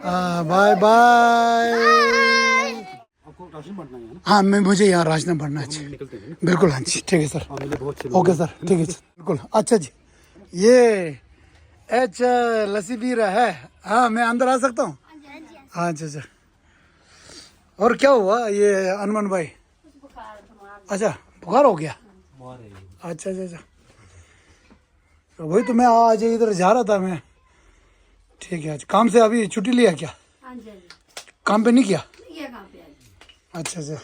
Bye bye. आपको ration बांटना है ना? हाँ मैं मुझे यहाँ राशन भरना है। निकलते हैं। बिल्कुल हाँ जी ठीक है सर। मिले बहुत अच्छे ओके सर ठीक है बिल्कुल। अच्छा जी ये एच लस्सी पी रहा है। हाँ मैं अंदर आ सकता हूँ? हाँ अच्छा अच्छा। और क्या हुआ ये अनमन भाई? अच्छा बुखार हो गया। अच्छा अच्छा अच्छा तो वही तो मैं आज इधर जा रहा था मैं। ठीक है आज काम से अभी छुट्टी लिया क्या? काम पे नहीं किया? अच्छा अच्छा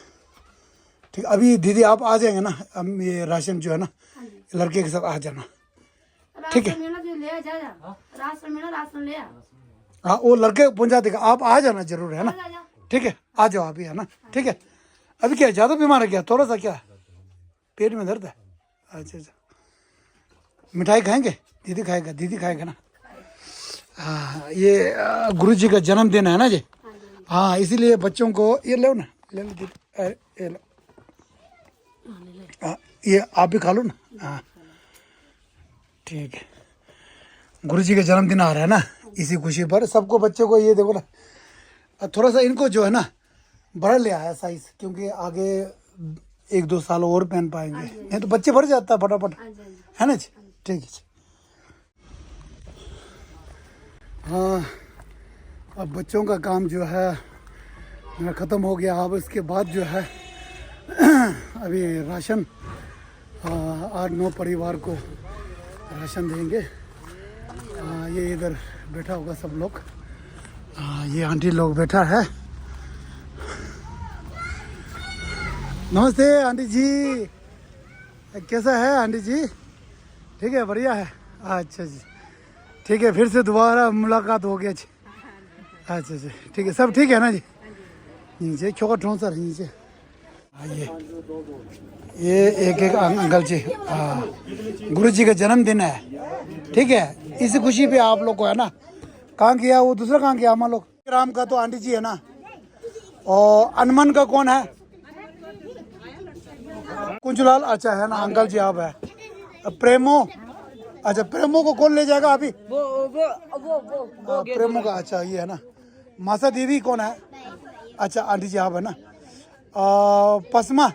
ठीक अभी दीदी आप आ जाएंगे ना हम ये राशन जो है ना लड़के के साथ आ जाना ठीक है। हाँ वो लड़के पहुंचा देगा आप आ जाना जरूर है ना ठीक है आ जाओ अभी है ना ठीक है। अभी क्या ज़्यादा बीमार है क्या थोड़ा सा क्या पेट में दर्द है? अच्छा अच्छा मिठाई खाएंगे? दीदी खाएगा ना? हाँ ये गुरु जी का जन्मदिन है ना जी। हाँ इसीलिए बच्चों को ये लो ना ले लो दीदी ये लो ये आप भी खा लो ना। हाँ ठीक है गुरु जी का जन्मदिन आ रहा है ना इसी खुशी पर सबको बच्चों को ये देखो ना थोड़ा सा इनको जो है ना बड़ा ले आया साइज क्योंकि आगे 1-2 साल और पहन पाएंगे नहीं तो बच्चे भर जाता है फटाफट है ना जी ठीक है। हाँ अब बच्चों का काम जो है मेरा ख़त्म हो गया। अब इसके बाद जो है अभी राशन 8-9 परिवार को राशन देंगे। ये इधर बैठा होगा सब लोग। ये आंटी लोग बैठा है। नमस्ते आंटी जी कैसा है आंटी जी? ठीक है बढ़िया है। अच्छा जी ठीक है फिर से दोबारा मुलाकात हो गया जी। अच्छा अच्छा ठीक है सब ठीक है ना जी? नीचे छोका ठों सर नीचे ये एक अंकल जी। गुरु जी का जन्मदिन है ठीक है इसी खुशी पे आप लोग को है ना कहाँ किया वो दूसरा कहाँ किया हम लोग राम का तो आंटी जी है ना और अनमन का कौन है? कुंजलाल अच्छा है ना अंकल जी आप है। प्रेमो अच्छा प्रेमो को कौन ले जाएगा अभी? वो प्रेमो का अच्छा ये है ना। मासा देवी कौन है? अच्छा आंटी जी आप है ना। पसमा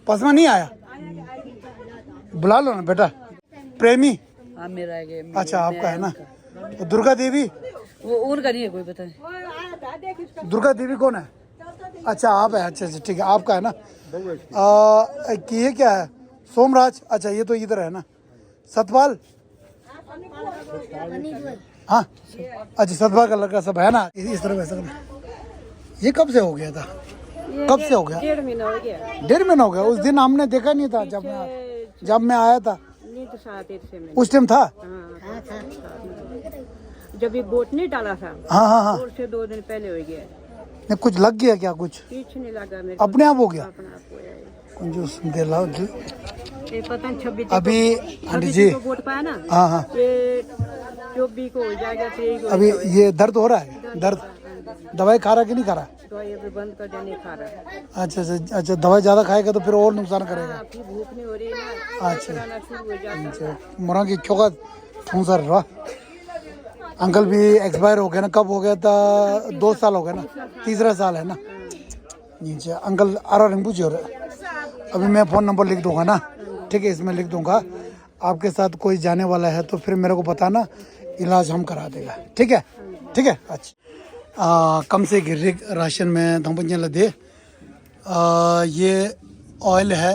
पसमा नहीं आया बुला लो ना बेटा। प्रेमी मेरा अच्छा आपका है ना। दुर्गा देवी वो उनका नहीं है कोई पता नहीं। दुर्गा देवी कौन है? अच्छा आप है अच्छा अच्छा ठीक है आपका है ना। कि ये क्या है? सोमराज अच्छा ये तो इधर है ना। सतपाल हाँ अच्छा सतपाल का लड़का सब है ना इस तरह वैसा ये कब से हो गया था? कब से हो गया? 1.5 महीना हो गया। 1.5 महीना हो गया। उस दिन हमने देखा नहीं था जब मैं आया था नहीं तो 7 में उस टाइम था। जब ये बोट नहीं डाला था हाँ हाँ हाँ उससे 2 दिन पहले हो गया। नहीं कुछ लग गया क्या? कुछ कुछ नहीं लगा मेरे अपने आप हो गया। अपना आप हो गया कंजूस दिला ये पता नहीं 26 अभी आंटी जी को वोट पाया ना। हाँ हाँ ये 24 को हो जाएगा 23 को अभी ये दर्द हो रहा है? दर्द दवाई खा रहा कि नहीं खा रहा? तो ये भी बंद कर देने खा रहा है। अच्छा अच्छा अच्छा दवाई ज़्यादा खाएगा तो फिर और नुकसान करेगा। आपकी भूख नहीं हो रही ना अच्छा खाना शुरू हो जाता है। मुरा की चौका ठूंसा रहा। अंकल भी एक्सपायर हो गया ना कब हो गया था? 2 साल हो गया ना तीसरा साल है ना। नीचे अंकल आरा रिंपू जी हो रहे अभी मैं फ़ोन नंबर लिख दूंगा ना ठीक है इसमें लिख दूंगा। आपके साथ कोई जाने वाला है तो फिर मेरे को बताना इलाज हम करा देगा ठीक है अच्छा। कम से गिर राशन में धमपंजा लदे ये ऑयल है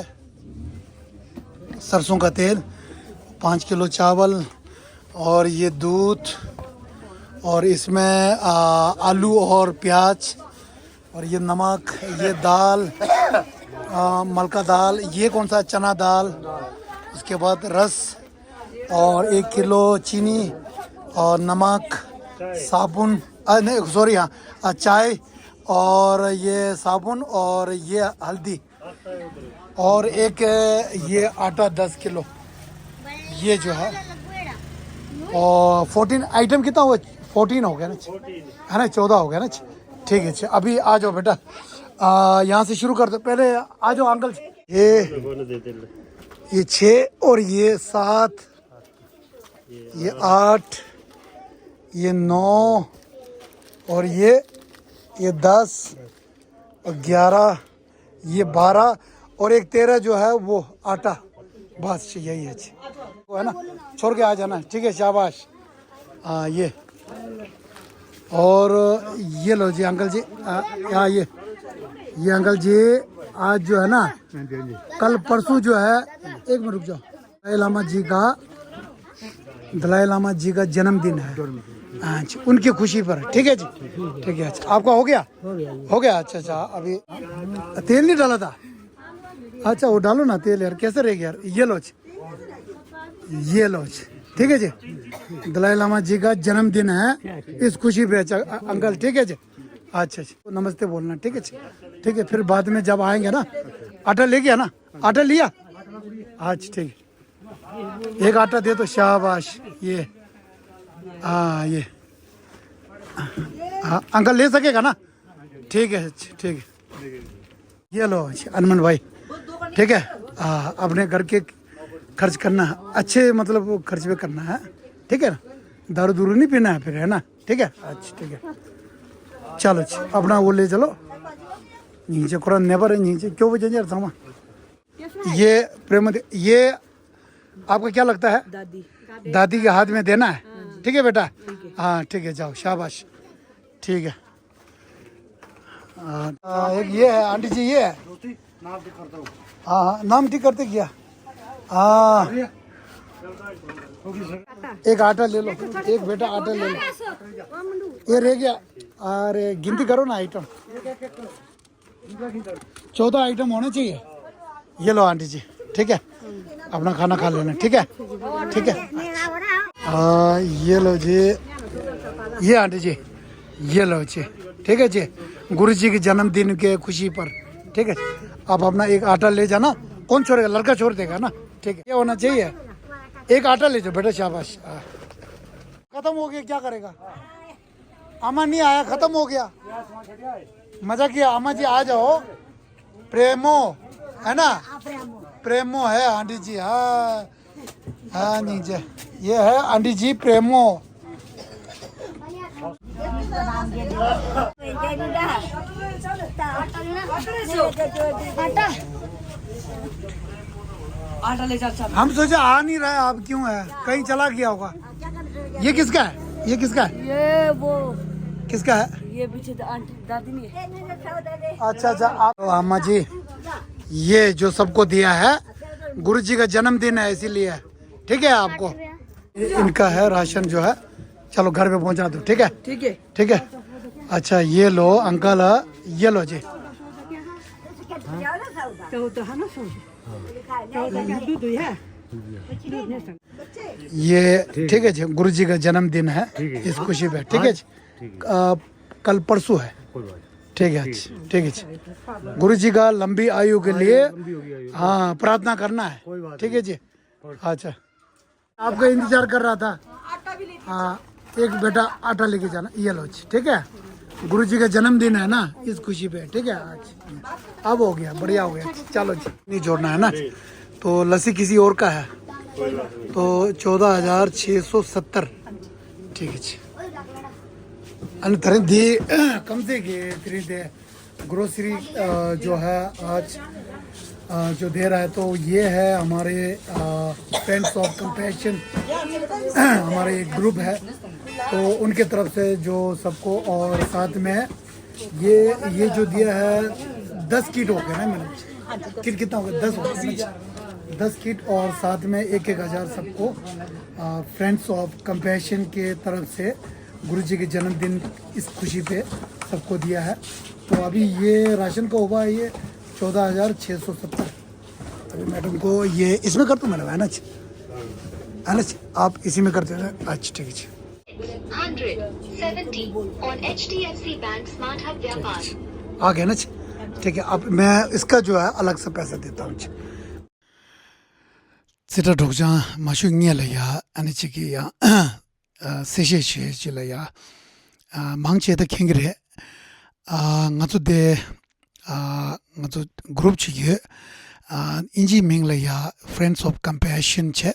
सरसों का तेल 5 किलो चावल और ये दूध और इसमें आलू और प्याज और ये नमक ये दाल मलका दाल ये कौन सा चना दाल उसके बाद रस और 1 किलो चीनी और नमक साबुन नहीं सॉरी हाँ चाय और ये साबुन और ये हल्दी और एक ये आटा 10 किलो ये जो है और 14 आइटम कितना हुआ? 14 हो गया ना है ना 14 हो गया ना ठीक है अच्छा अभी आ जाओ बेटा यहाँ से शुरू कर दो पहले आ जाओ अंकल। ये 6 और ये 7 ये 8 ये 9 और ये 10 और 11, ये 12 और एक 13 जो है वो आटा, बस यही है वो है ना, छोड़ के आ जाना, ठीक है, शाबाश। हाँ ये, और ये लो जी अंकल जी, हाँ ये अंकल जी आज जो है ना, कल परसों जो है, एक मिनट रुक जाओ, दलाई लामा जी का जन्मदिन है, अच्छा उनकी खुशी पर, ठीक है जी, ठीक है। अच्छा आपका हो गया? अच्छा अच्छा, अभी तेल नहीं डाला था? अच्छा वो डालो ना तेल यार, कैसे रहेगा यार। ये लो जी, ठीक है जी, दलाई लामा जी का जन्मदिन है, इस खुशी पे। अच्छा अंकल ठीक है जी, अच्छा अच्छा नमस्ते बोलना, ठीक है जी, ठीक है। फिर बाद में जब आएंगे ना, आटा ले गया ना, आटा लिया? अच्छा ठीक है, एक आटा दे तो शाबाश। ये हाँ ये हाँ अंकल ले सकेगा ना, ठीक है ठीक है। ये लो अनमन भाई, ठीक है, हाँ अपने घर के खर्च करना अच्छे, मतलब खर्च पे करना है, ठीक है ना, दारू दूरू नहीं पीना है फिर, है ना, ठीक है। अच्छा ठीक है, चलो अपना वो ले चलो नीचे, कोरा नेबर है नीचे, क्यों बजे यार सामा। ये प्रेम, ये आपको क्या लगता है? दादी के हाथ में देना है, ठीक है बेटा, हाँ ठीक है, जाओ शाबाश, ठीक है। एक ये है आंटी जी, ये है, हाँ हाँ नाम ठीक करते क्या, हाँ एक आटा ले लो, एक बेटा आटा ले लो, ये रह गया, अरे गिनती करो ना आइटम, 14 आइटम होने चाहिए। ये लो आंटी जी, ठीक है, अपना खाना खा लेना, ठीक है, ठीक है। ये लो जी, ये आंटी जी, ये लो जी, ठीक है जी, गुरु जी के जन्मदिन के खुशी पर, ठीक है। आप अपना एक आटा ले जाना, कौन छोड़ेगा, लड़का छोड़ देगा ना, ठीक है, ये होना चाहिए। एक आटा ले जाओ बेटा, शाबाश। खत्म हो गया, क्या करेगा, अम्मा नहीं आया, खत्म हो गया, मजा किया। अम्मा जी आ जाओ, प्रेमो है ना, प्रेमो है आंटी जी, हाँ हाँ नीचे ये है आंटी जी प्रेमो। हम सोचे आ नहीं रहा है, आप क्यों है, कहीं चला गया होगा। ये किसका है, ये किसका है, ये वो किसका है, ये पीछे दादी नहीं है। अच्छा अच्छा, आप अम्मा जी, ये जो सबको दिया है, गुरु जी का जन्मदिन है इसीलिए, ठीक है। आपको इनका है राशन जो है, चलो घर पे पहुंचा दो, ठीक है, ठीक है, ठीक है। अच्छा ये लो अंकल, ये लो जी, ये ठीक है जी, गुरु जी का जन्मदिन है इस खुशी पे, ठीक है जी, कल परसों है, ठीक है, ठीक है जी, गुरु जी का लंबी आयु के लिए हाँ प्रार्थना करना है, ठीक है जी। अच्छा आपका इंतजार कर रहा था, हाँ एक बेटा आटा लेके जाना, ये लो जी, ठीक है, गुरु जी का जन्मदिन है ना इस खुशी पे, ठीक है। अच्छा अब हो गया, बढ़िया हो गया, चलो जी, नहीं जोड़ना है ना, तो लस्सी किसी और का है, तो 14,670, ठीक है जी। आणि दी कम से दे ग्रोसरी जो है आज जो दे रहा है, तो ये है हमारे फ्रेंड्स ऑफ कंपैशन, हमारे एक ग्रुप है, तो उनके तरफ से जो सबको, और साथ में ये जो दिया है 10 किट हो गए ना मैंने, किट कितना हो गया, 10 हो गया, 10 किट, और साथ में 1,000 सबको फ्रेंड्स ऑफ कंपैशन के तरफ से गुरु जी के जन्मदिन इस खुशी पे सबको दिया है। तो अभी ये राशन का हुआ है ये 14,670। अभी मैडम को ये इसमें कर दूँ मैडम, है ना, आप इसी में करते हैं, अच्छा ठीक है। 170 on HDFC Bank Smart Hub व्यापार आ गया ना, ठीक है। अब मैं इसका जो है अलग से पैसा देता हूँ। सिटा ढोक जा माशु इंगे लया अने चिकी या सेशे छे चिलया मांगचे त खेंगरे ngatu de ngatu group chi ye inji ming la ya friends of compassion che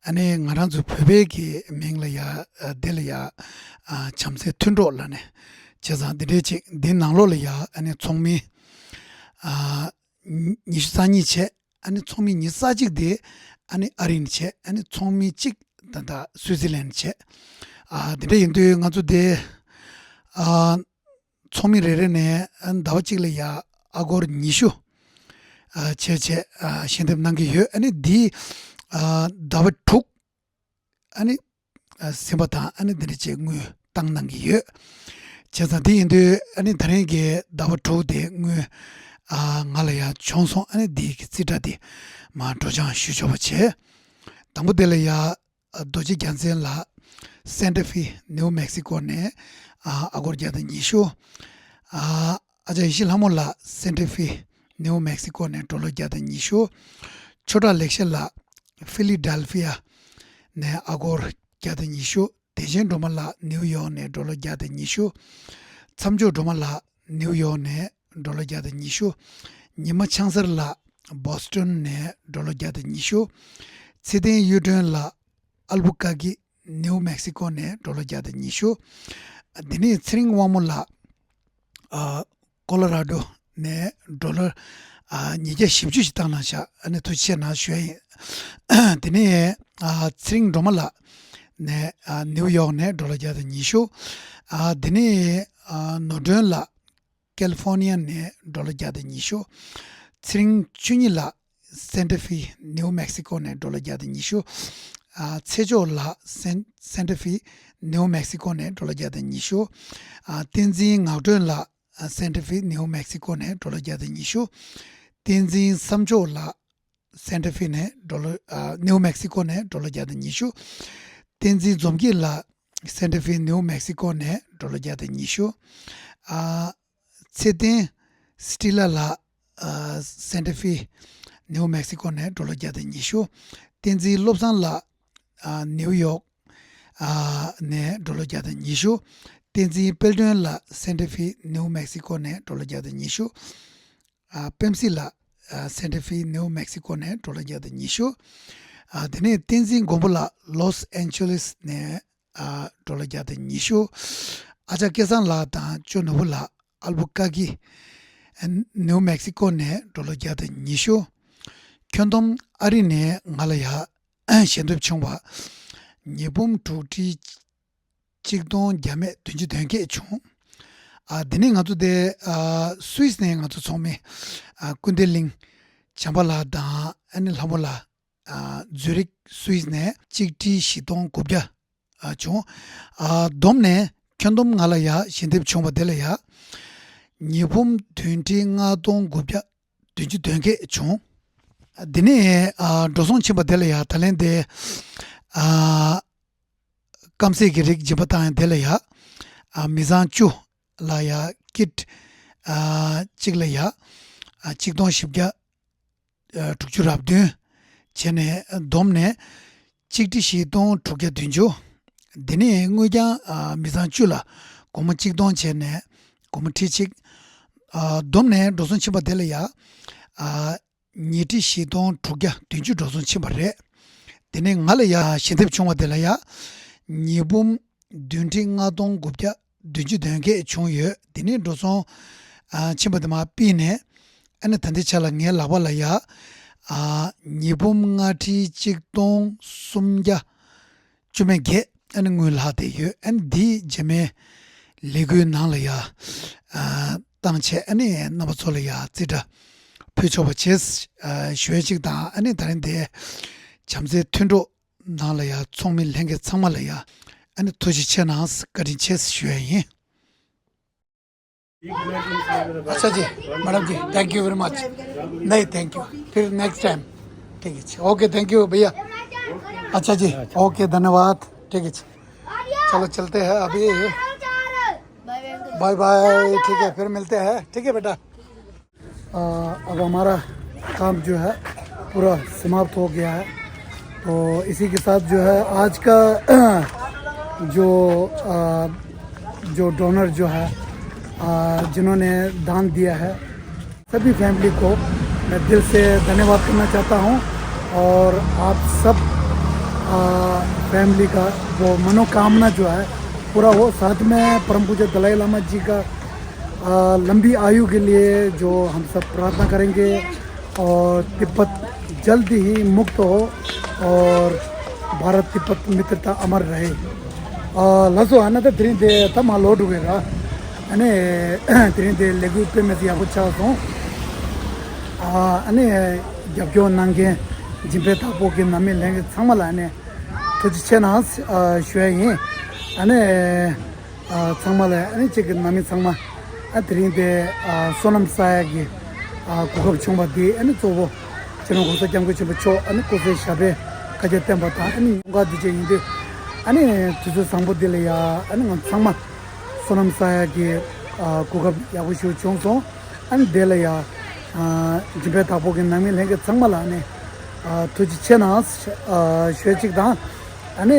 아니 나란주 페베기 맹라야 델야 참세 튼로라네 제가 드레지 딘낭로야 아니 총미 니산이체 아니 총미 니사직데 아니 아린체 아니 총미 직 단다 스위스랜드체 드레 인도 가주데 총미레레네 안 다워직려야 아고르 니슈 제제 신dem난게 아니 디 다바툭 아니 심바타 아니 드리체 งู땅난기 예 제자디인데 아니 다른게 다바툭데 งู말이야 총송 아니 디 시다디 마 도장 슈쇼바체 당부들이야 도지 간센라 센터피 뉴멕시코네 아고르자다 니쇼 아자 이실하몰라 센터피 뉴멕시코네 돌로자다 니쇼 छोटा लेक्चर ला फिलाडेल्फिया ने अगोर ज्यादा निशो तेजन डोमला न्यूयॉर्क ने डॉलर ज्यादा निशो समझो डोमला न्यूयॉर्क ने डॉलर ज्यादा निशो निमा चांसर ला बोस्टन ने डॉलर ज्यादा निशो सिडनी यूटन ला अल्बुकर्की न्यू मैक्सिको ने डॉलर ज्यादा निशो दिनी थ्रिंग वामुला कोलोराडो ने डॉलर 니제 십주시 땅나샤 안에 도시에 나셔야 되네 스링 도말라 네 뉴욕 네 돌아자다 니쇼 되네 노던라 캘리포니아 네 돌아자다 니쇼 스링 춘이라 센터피 뉴멕시코 네 돌아자다 니쇼 세조라 센터피 뉴멕시코 네 돌아자다 니쇼 텐진 아우던라 센터피 뉴멕시코 네 돌아자다 니쇼 텐진 삼조라 센터피 네 돌아 뉴멕시코 네 돌아자다 니쇼 텐진 좀기라 센터피 뉴멕시코 네 돌아자다 니쇼 세든 스틸라 센터피 뉴멕시코 네 돌아자다 니쇼 텐진 롭산라 뉴욕 네 돌아자다 니쇼 텐진 펠던라 센터피 뉴멕시코 네 돌아자다 니쇼 펜실라 센터피 뉴멕시코 네 돌아자다 니쇼 데네 텐진 고볼라 로스앤젤레스 네 돌아자다 니쇼 아자 계산라 다 조노블라 알부카기 뉴멕시코 네 돌아자다 니쇼 견돔 아리네 말야 셴도 총바 니봄 투티 직동 야메 든지 된게 총 데네 가도데 스위스 네 가도 총메 군델링 잠발라다 아니 라몰라 주릭 스위스 네 직티 시동 고비아 총 돔네 견돔 말야 셴도 총바 될야 니봄 20 가동 고비아 든지 된게 총 दिने दोसों छिपा देले या तलेंदे कम से गिरिक जिबता देले या मिजान चु ला या किट चिगले या चिकदों शिपया टुकचुराब दे चेने दोमने चिकटी शिदों टुके दिंजो दिने nguja मिजान चु ला कोम चिकदों चेने कोम टिचिक दोमने दोसों छिपा देले या 니티 시동 두개 뒤주 도선 치바레 데네 ngalaya 신텝 총와 될라야 니봄 듄팅아동 곱자 뒤주 된게 총여 데네 도선 치바드마 피네 아니 단데 차랑게 라발라야 니봄 nga티 직동 숨자 주메게 아니 ngul하데여 안디 제메 레구 나라야 당체 아니 나바솔야 지다 표초버체스 쉐직다 아니 다른데 잠세 튼로 나라야 총밀 행게 참말이야 아니 토지체나스 거린체스 쉐이 अच्छा जी madam ji thank you very much नहीं थैंक यू फिर नेक्स्ट टाइम ठीक है ओके थैंक यू भैया अच्छा जी ओके धन्यवाद ठीक है चलो चलते हैं अभी बाय बाय ठीक है फिर मिलते हैं ठीक है बेटा अब हमारा काम जो है पूरा समाप्त हो गया है तो इसी के साथ जो है आज का जो डोनर जो है जिन्होंने दान दिया है सभी फैमिली को मैं दिल से धन्यवाद करना चाहता हूं और आप सब फैमिली का वो मनोकामना जो है पूरा हो। साथ में परम पूज्य दलाई लामा जी का लंबी आयु के लिए जो हम सब प्रार्थना करेंगे और तिब्बत जल्द ही मुक्त हो और भारत तिब्बत मित्रता अमर रहे। लसो आना तो तीन दे तब लोड हुएगा अने तीन दे लेगू पे मैं दिया कुछ हूँ अने जब क्यों नंगे जिम्पे तापो के नामे लेंगे संभला ने तुझ चेनास शुए अने संभला अने चेक नामे संभा तीन दे सोनम सायगी कुछ चुम्बा दी अने तो वो चलो कुछ जंग कुछ बच्चों अने कुछ शबे कजते बता अने उनका दीजिए इंदे अने तुझे संबोध दिले या अने संभा सोनम सायगी कुछ या कुछ चुम्सो अने दिले या जिम्पे तापो के नामे लेंगे संभला ने तुझ चेनास शुचिक दा अने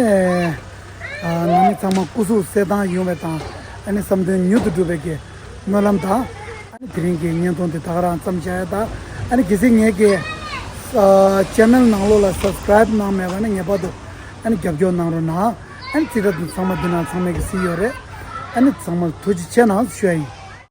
नामे संभा कुछ से दा यूं में ता अने समझे न्यूट डूबे के नलम था अने तीन के न्यूट तो तारा समझाया था अने किसी ने के चैनल नालो ला सब्सक्राइब नाम में वाने ये बात अने जब जो नारो ना अने सीधा समझ देना समझ के सी हो रे अने समझ तुझ चेनास शुई